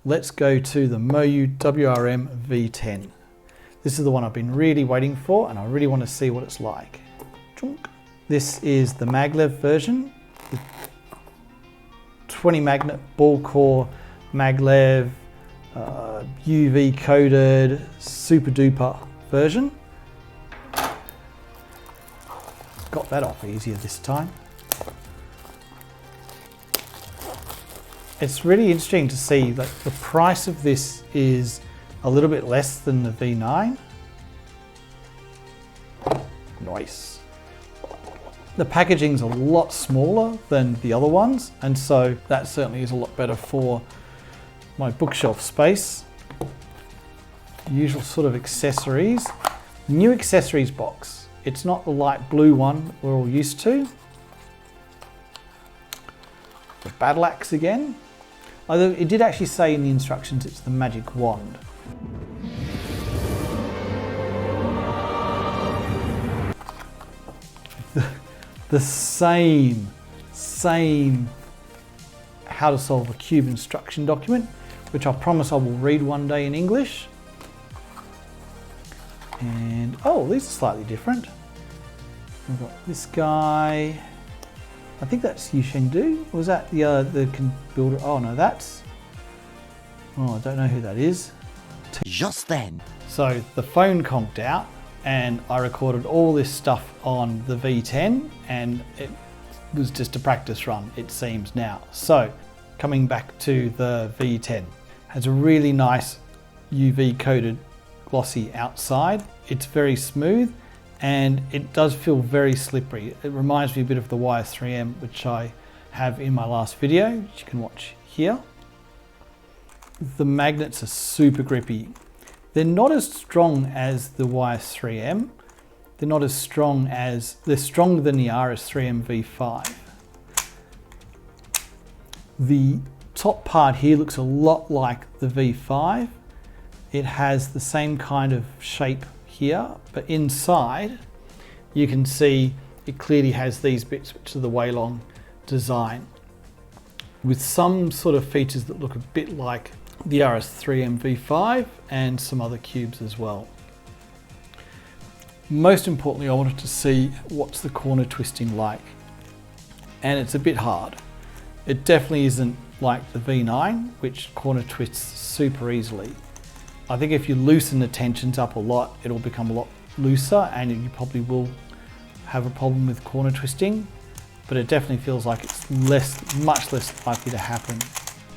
let's go to the MoYu WRM V10. This is the one I've been really waiting for, and I really want to see what it's like. This is the maglev version, the 20 magnet ball core maglev, UV coated, super duper version. Got that off easier this time. It's really interesting to see that the price of this is a little bit less than the V9. Nice. The packaging's a lot smaller than the other ones, and so that certainly is a lot better for my bookshelf space. Usual sort of accessories. New accessories box. It's not the light blue one we're all used to. The battle axe again. Although it did actually say in the instructions it's the magic wand. The same how to solve a cube instruction document, which I promise I will read one day in English. And oh, these are slightly different. We've got this guy. I think that's Yushengdu. Was that the builder? Oh no, that's. Oh, I don't know who that is. Just then. So the phone conked out, and I recorded all this stuff on the V10, and it was just a practice run, it seems now. So coming back to the V10, has a really nice UV coated glossy outside. It's very smooth, and it does feel very slippery. It reminds me a bit of the YS3M, which I have in my last video, which you can watch here. The magnets are super grippy. They're not as strong as the YS3M. They're not as strong as, they're stronger than the RS3M V5. The top part here looks a lot like the V5. It has the same kind of shape here, but inside you can see it clearly has these bits, which are the WeiLong design, with some sort of features that look a bit like the RS3M V5 and some other cubes as well. Most importantly, I wanted to see what's the corner twisting like, and it's a bit hard. It definitely isn't like the V9, which corner twists super easily. I think if you loosen the tensions up a lot, it'll become a lot looser, and you probably will have a problem with corner twisting, but it definitely feels like it's much less likely to happen.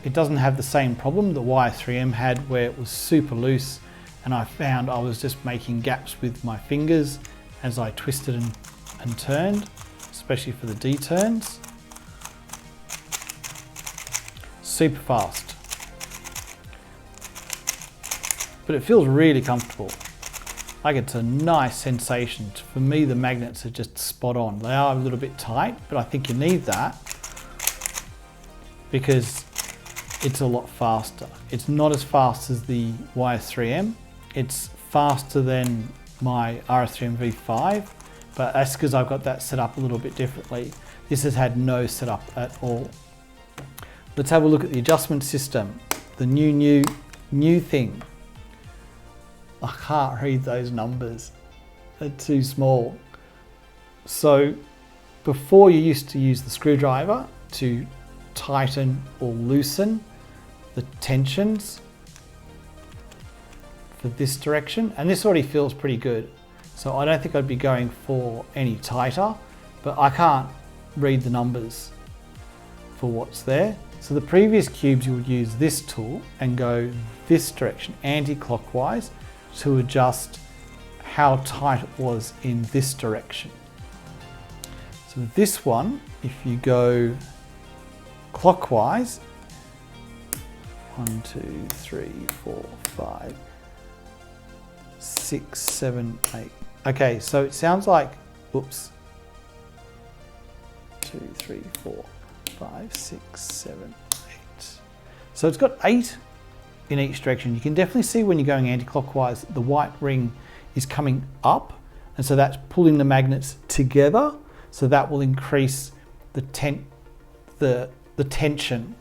It doesn't have the same problem the YS3M had, where it was super loose, and I found I was just making gaps with my fingers as I twisted and turned, especially for the D-turns. Super fast. But it feels really comfortable. Like, it's a nice sensation. For me, the magnets are just spot on. They are a little bit tight, but I think you need that because it's a lot faster. It's not as fast as the YS3M. It's faster than my RS3M V5, but that's because I've got that set up a little bit differently. This has had no setup at all. Let's have a look at the adjustment system. The new thing. I can't read those numbers. They're too small. So before, you used to use the screwdriver to tighten or loosen the tensions for this direction, and this already feels pretty good. So I don't think I'd be going for any tighter, but I can't read the numbers for what's there. So the previous cubes, you would use this tool and go this direction, anti-clockwise, to adjust how tight it was in this direction. So with this one, if you go clockwise, 1, 2, 3, 4, 5, 6, 7, 8. Okay, so it sounds like, whoops, 2, 3, 4, 5, 6, 7, 8. So it's got 8 in each direction. You can definitely see when you're going anti-clockwise, the white ring is coming up, and so that's pulling the magnets together. So that will increase the tension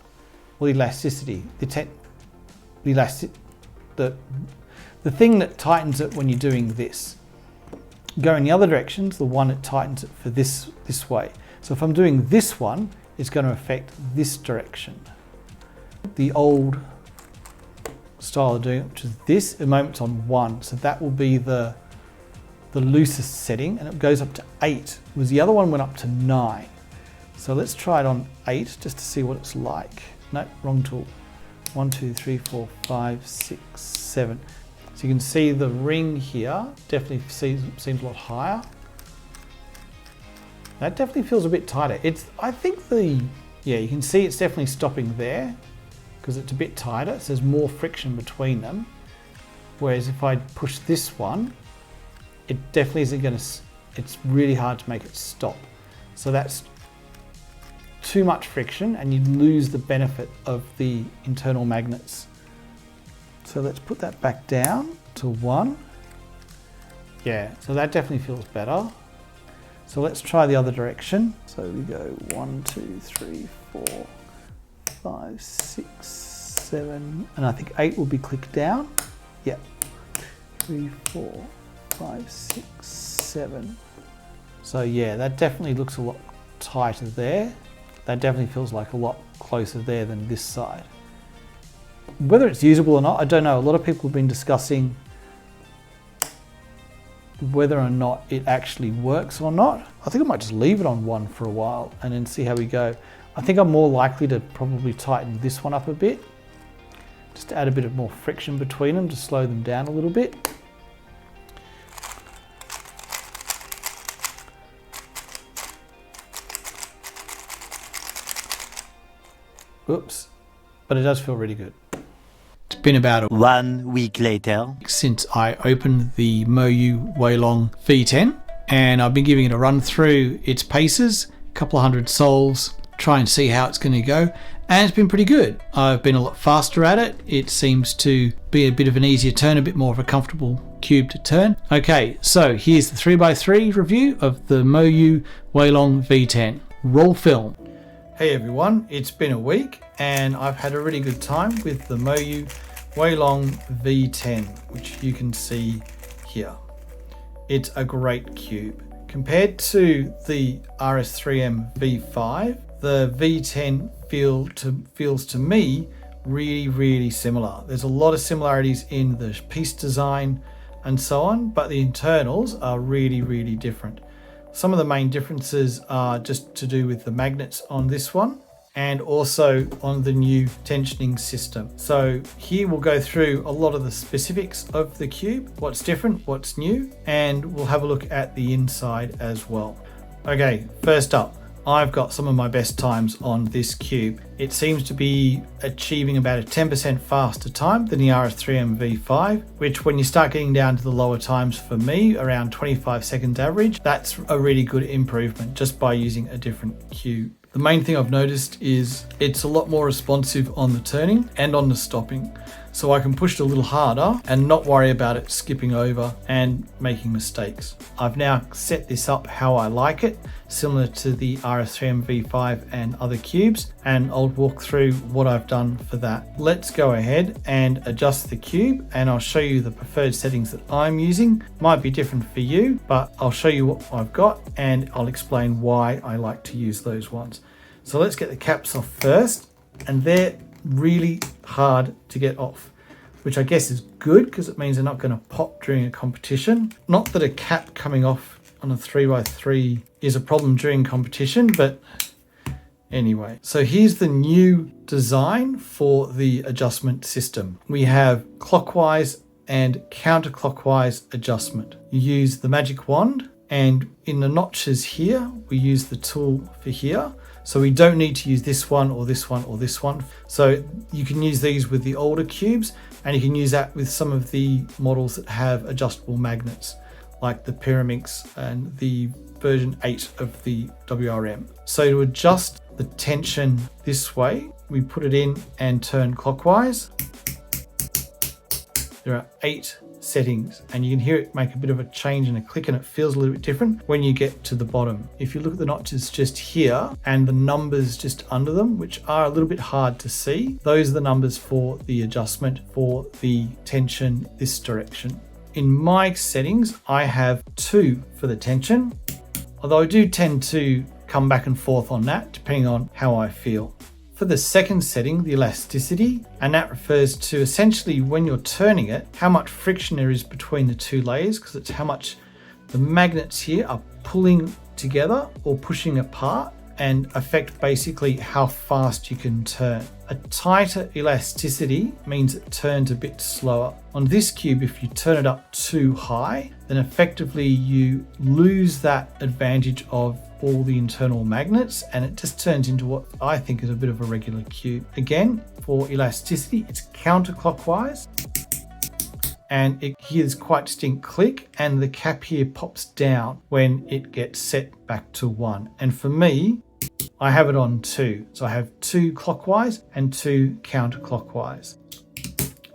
or elasticity. the thing that tightens it when you're doing this. Go in the other directions, the one that tightens it for this way. So if I'm doing this one, it's going to affect this direction. The old style of doing it, which is this, at the moment it's on 1, so that will be the loosest setting, and it goes up to 8, whereas the other one went up to 9. So let's try it on 8 just to see what it's like. No, wrong tool. 1, 2, 3, 4, 5, 6, 7. So you can see the ring here definitely seems a lot higher. That definitely feels a bit tighter. I think you can see it's definitely stopping there because it's a bit tighter. So there's more friction between them. Whereas if I push this one, it definitely isn't going to, it's really hard to make it stop. So that's too much friction and you lose the benefit of the internal magnets. So let's put that back down to 1. Yeah, so that definitely feels better. So let's try the other direction. So we go 1, 2, 3, 4, 5, 6, 7, and I think 8 will be clicked down. Yeah, 3, 4, 5, 6, 7. So yeah, that definitely looks a lot tighter there. That definitely feels like a lot closer there than this side. Whether it's usable or not, I don't know. A lot of people have been discussing whether or not it actually works or not. I think I might just leave it on 1 for a while and then see how we go. I think I'm more likely to probably tighten this one up a bit, just to add a bit of more friction between them to slow them down a little bit. Oops, but it does feel really good. It's been about 1 week later. Since I opened the MoYu WeiLong V10, and I've been giving it a run through its paces, a couple of 100 sols, try and see how it's going to go, and it's been pretty good. I've been a lot faster at it. It seems to be a bit of an easier turn, a bit more of a comfortable cube to turn. Okay, so here's the 3x3 review of the MoYu WeiLong V10. Roll film. Hey everyone, it's been a week and I've had a really good time with the MoYu WeiLong V10, which you can see here. It's a great cube. Compared to the RS3M V5, the V10 feels to me really similar. There's a lot of similarities in the piece design and so on, but the internals are really different. Some of the main differences are just to do with the magnets on this one and also on the new tensioning system. So here we'll go through a lot of the specifics of the cube, what's different, what's new, and we'll have a look at the inside as well. Okay, first up, I've got some of my best times on this cube. It seems to be achieving about a 10% faster time than the RS3M V5, which when you start getting down to the lower times for me, around 25 seconds average, that's a really good improvement just by using a different cube. The main thing I've noticed is it's a lot more responsive on the turning and on the stopping. So I can push it a little harder and not worry about it skipping over and making mistakes. I've now set this up how I like it, similar to the RS3M V5 and other cubes, and I'll walk through what I've done for that. Let's go ahead and adjust the cube and I'll show you the preferred settings that I'm using. Might be different for you, but I'll show you what I've got and I'll explain why I like to use those ones. So let's get the caps off first, and they're really hard to get off, which I guess is good because it means they're not going to pop during a competition. Not that a cap coming off on a 3x3 is a problem during competition, but anyway. So here's the new design for the adjustment system. We have clockwise and counterclockwise adjustment. You use the magic wand, and in the notches here, we use the tool for here. So we don't need to use this one or this one or this one. So you can use these with the older cubes, and you can use that with some of the models that have adjustable magnets, like the Pyraminx and the version 8 of the WRM. So to adjust the tension this way, we put it in and turn clockwise. There are 8 settings, and you can hear it make a bit of a change and a click, and it feels a little bit different when you get to the bottom. If you look at the notches just here and the numbers just under them, which are a little bit hard to see, those are the numbers for the adjustment for the tension this direction. In my settings, I have 2 for the tension, although I do tend to come back and forth on that depending on how I feel. For the second setting, the elasticity, and that refers to essentially when you're turning it, how much friction there is between the 2 layers, because it's how much the magnets here are pulling together or pushing apart, and affect basically how fast you can turn. A tighter elasticity means it turns a bit slower. On this cube, if you turn it up too high, then effectively you lose that advantage of all the internal magnets, and it just turns into what I think is a bit of a regular cube. Again, for elasticity, it's counterclockwise, and it hears quite distinct click, and the cap here pops down when it gets set back to 1. And for me, I have it on 2. So I have 2 clockwise and 2 counterclockwise.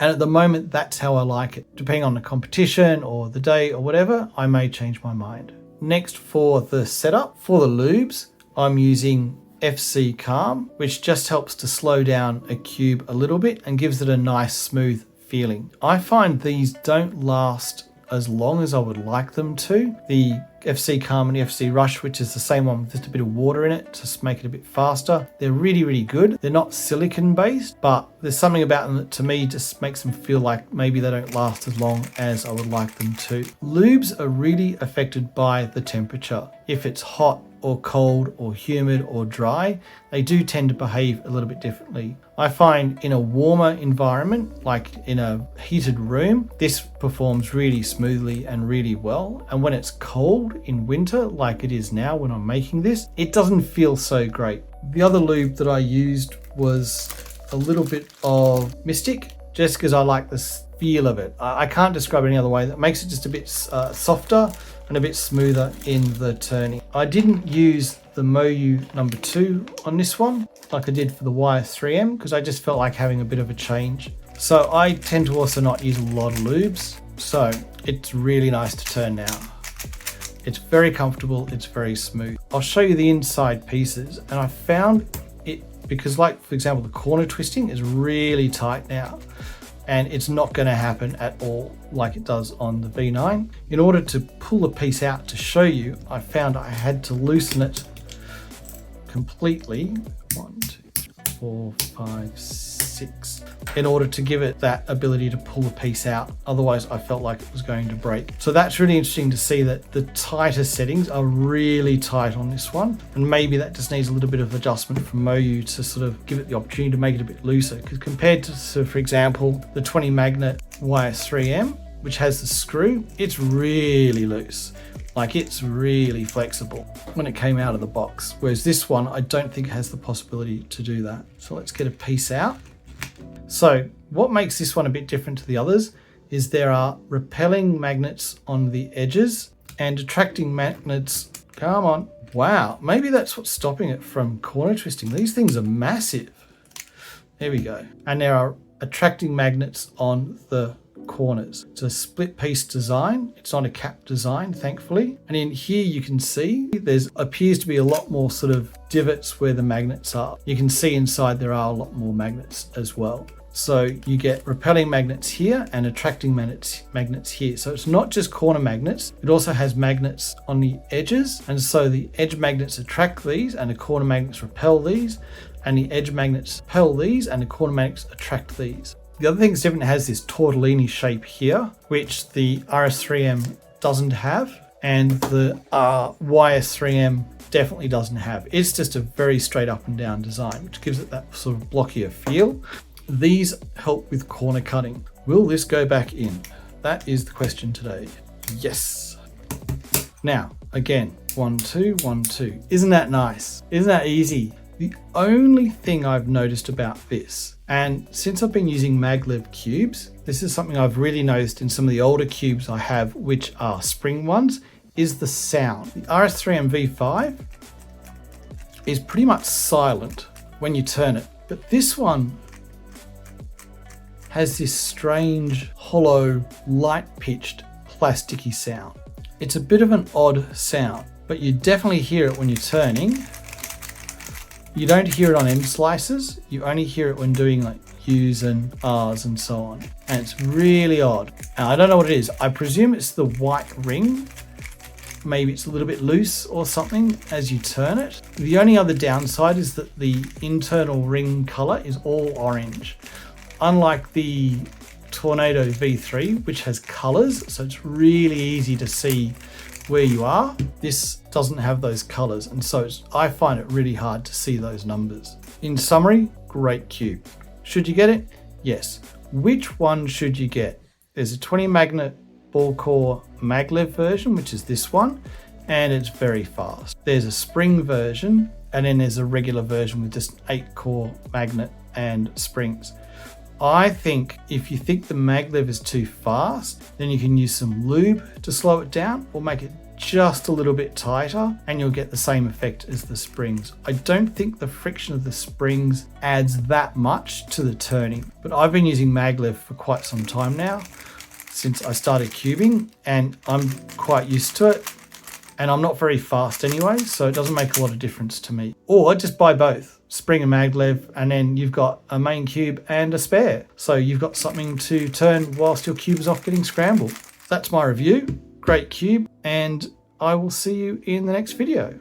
And at the moment, that's how I like it. Depending on the competition or the day or whatever, I may change my mind. Next, for the setup, for the lubes, I'm using FC Calm, which just helps to slow down a cube a little bit and gives it a nice smooth feeling. I find these don't last as long as I would like them to. The FC Calm and the FC Rush, which is the same one with just a bit of water in it to make it a bit faster. They're really, really good. They're not silicone based, but there's something about them that to me just makes them feel like maybe they don't last as long as I would like them to. Lubes are really affected by the temperature. If it's hot or cold or humid or dry, they do tend to behave a little bit differently. I find in a warmer environment, like in a heated room, this performs really smoothly and really well. And when it's cold in winter, like it is now when I'm making this, it doesn't feel so great. The other lube that I used was a little bit of Mystic, just because I like the feel of it. I can't describe it any other way. That makes it just a bit softer and a bit smoother in the turning. I didn't use the MoYu number 2 on this one like I did for the WireS3M, because I just felt like having a bit of a change. So I tend to also not use a lot of lubes, so it's really nice to turn now. It's very comfortable, it's very smooth. I'll show you the inside pieces, and I found it, because like for example the corner twisting is really tight now, and it's not going to happen at all like it does on the V9. In order to pull the piece out to show you, I found I had to loosen it completely. 1, 2, 3, 4, 5, 6. In order to give it that ability to pull the piece out. Otherwise, I felt like it was going to break. So that's really interesting to see that the tighter settings are really tight on this one. And maybe that just needs a little bit of adjustment from MoYu to sort of give it the opportunity to make it a bit looser. Because compared to, so for example, the 20 magnet WireS3M, which has the screw, it's really loose. Like it's really flexible when it came out of the box. Whereas this one, I don't think has the possibility to do that. So let's get a piece out. So what makes this one a bit different to the others is there are repelling magnets on the edges and attracting magnets. Come on. Wow. Maybe that's what's stopping it from corner twisting. These things are massive. There we go. And there are attracting magnets on the corners. It's a split piece design. It's not a cap design, thankfully. And in here you can see there's appears to be a lot more sort of divots where the magnets are. You can see inside there are a lot more magnets as well. So you get repelling magnets here and attracting magnets here. So it's not just corner magnets, it also has magnets on the edges. And so the edge magnets attract these and the corner magnets repel these, and the edge magnets repel these and the corner magnets attract these. The other thing that's different, it has this tortellini shape here, which the RS3M doesn't have, and the WireS3M definitely doesn't have. It's just a very straight up and down design, which gives it that sort of blockier feel. These help with corner cutting. Will this go back in? That is the question today. Yes. Now, again, 1, 2, 1, 2. Isn't that nice? Isn't that easy? The only thing I've noticed about this, and since I've been using maglev cubes, this is something I've really noticed in some of the older cubes I have, which are spring ones, is the sound. The RS3M V5 is pretty much silent when you turn it, but this one has this strange, hollow, light-pitched, plasticky sound. It's a bit of an odd sound, but you definitely hear it when you're turning. You don't hear it on end slices. You only hear it when doing like U's and R's and so on. And it's really odd. And I don't know what it is. I presume it's the white ring. Maybe it's a little bit loose or something as you turn it. The only other downside is that the internal ring color is all orange. Unlike the Tornado V3, which has colors, so it's really easy to see where you are. This doesn't have those colors, and so I find it really hard to see those numbers. In summary, great cube. Should you get it? Yes. Which one should you get? There's a 20 magnet ball core maglev version, which is this one, and it's very fast. There's a spring version, and then there's a regular version with just 8 core magnet and springs. I think if you think the maglev is too fast, then you can use some lube to slow it down or make it just a little bit tighter, and you'll get the same effect as the springs. I don't think the friction of the springs adds that much to the turning, but I've been using maglev for quite some time now, since I started cubing, and I'm quite used to it, and I'm not very fast anyway, so it doesn't make a lot of difference to me. Or just buy both, spring and maglev, and then you've got a main cube and a spare, so you've got something to turn whilst your cube is off getting scrambled. That's my review. Great cube, and I will see you in the next video.